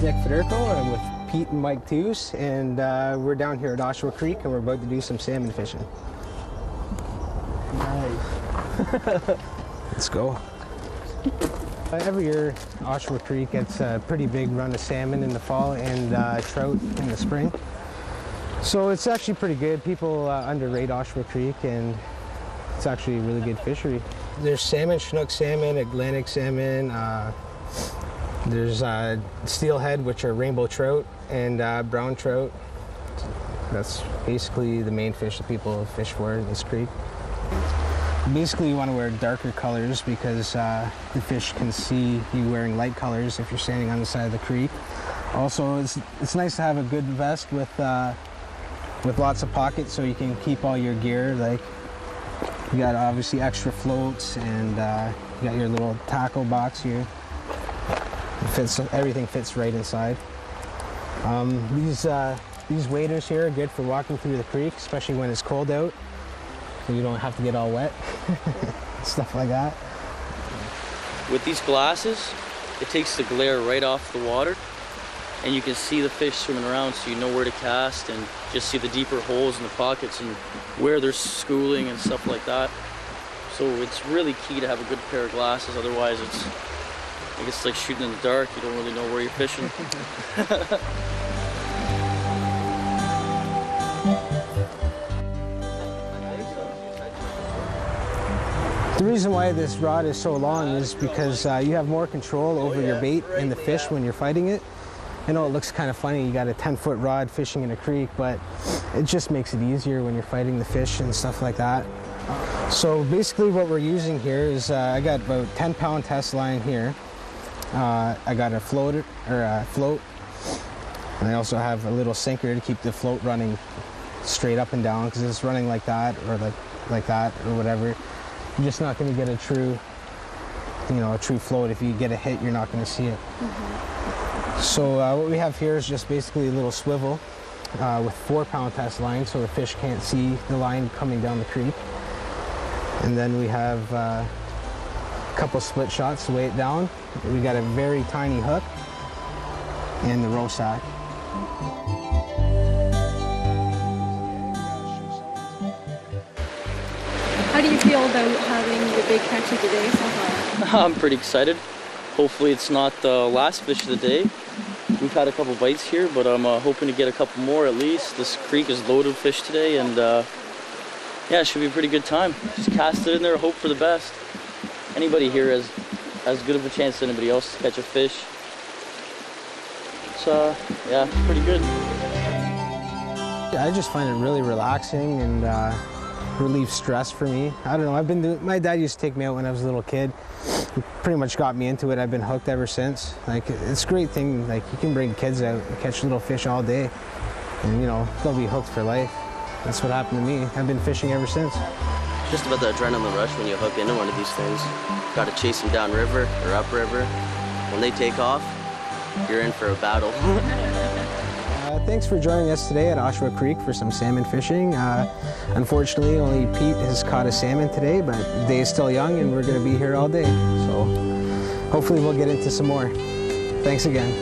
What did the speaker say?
name's Fedirko. I'm with Pete and Mike Tews, and we're down here at Oshawa Creek, and we're about to do some salmon fishing. Nice. Let's go. Every year, Oshawa Creek gets a pretty big run of salmon in the fall and trout in the spring. So it's actually pretty good. People underrate Oshawa Creek, and it's actually a really good fishery. There's salmon, Chinook salmon, Atlantic salmon. There's steelhead, which are rainbow trout, and brown trout. That's basically the main fish that people fish for in this creek. Basically, you want to wear darker colors because the fish can see you wearing light colors if you're standing on the side of the creek. Also, it's nice to have a good vest with lots of pockets so you can keep all your gear. Like, you got obviously extra floats, and you got your little tackle box here. Everything fits right inside. These waders here are good for walking through the creek, especially when it's cold out, so you don't have to get all wet. Stuff like that. With these glasses, it takes the glare right off the water, and you can see the fish swimming around, so you know where to cast and just see the deeper holes in the pockets and where they're schooling and stuff like that. So it's really key to have a good pair of glasses, otherwise it's like shooting in the dark. You don't really know where you're fishing. The reason why this rod is so long is because you have more control over your bait and the fish when you're fighting it. I know it looks kind of funny, you got a 10-foot rod fishing in a creek, but it just makes it easier when you're fighting the fish and stuff like that. So basically what we're using here is I got about 10-pound test line here. I got a float, and I also have a little sinker to keep the float running straight up and down, because it's running like that or like that or whatever. You're just not going to get a true float. If you get a hit, you're not going to see it. Mm-hmm. So what we have here is just basically a little swivel with 4-pound test line, so the fish can't see the line coming down the creek. And then we have a couple split shots to weigh it down. We got a very tiny hook and the row sack. How do you feel about having your big catch of the day so far? I'm pretty excited. Hopefully it's not the last fish of the day. We've had a couple bites here, but I'm hoping to get a couple more at least. This creek is loaded with fish today, and yeah, it should be a pretty good time. Just cast it in there, hope for the best. Anybody here has as good of a chance as anybody else to catch a fish. So yeah, pretty good. I just find it really relaxing and relieves stress for me. I don't know, my dad used to take me out when I was a little kid. He pretty much got me into it. I've been hooked ever since. Like, it's a great thing, like, you can bring kids out and catch little fish all day, and they'll be hooked for life. That's what happened to me. I've been fishing ever since. Just about the adrenaline rush when you hook into one of these things. Got to chase them downriver or upriver. When they take off, you're in for a battle. Thanks for joining us today at Oshawa Creek for some salmon fishing. Unfortunately, only Pete has caught a salmon today, but the day is still young and we're going to be here all day. So hopefully we'll get into some more. Thanks again.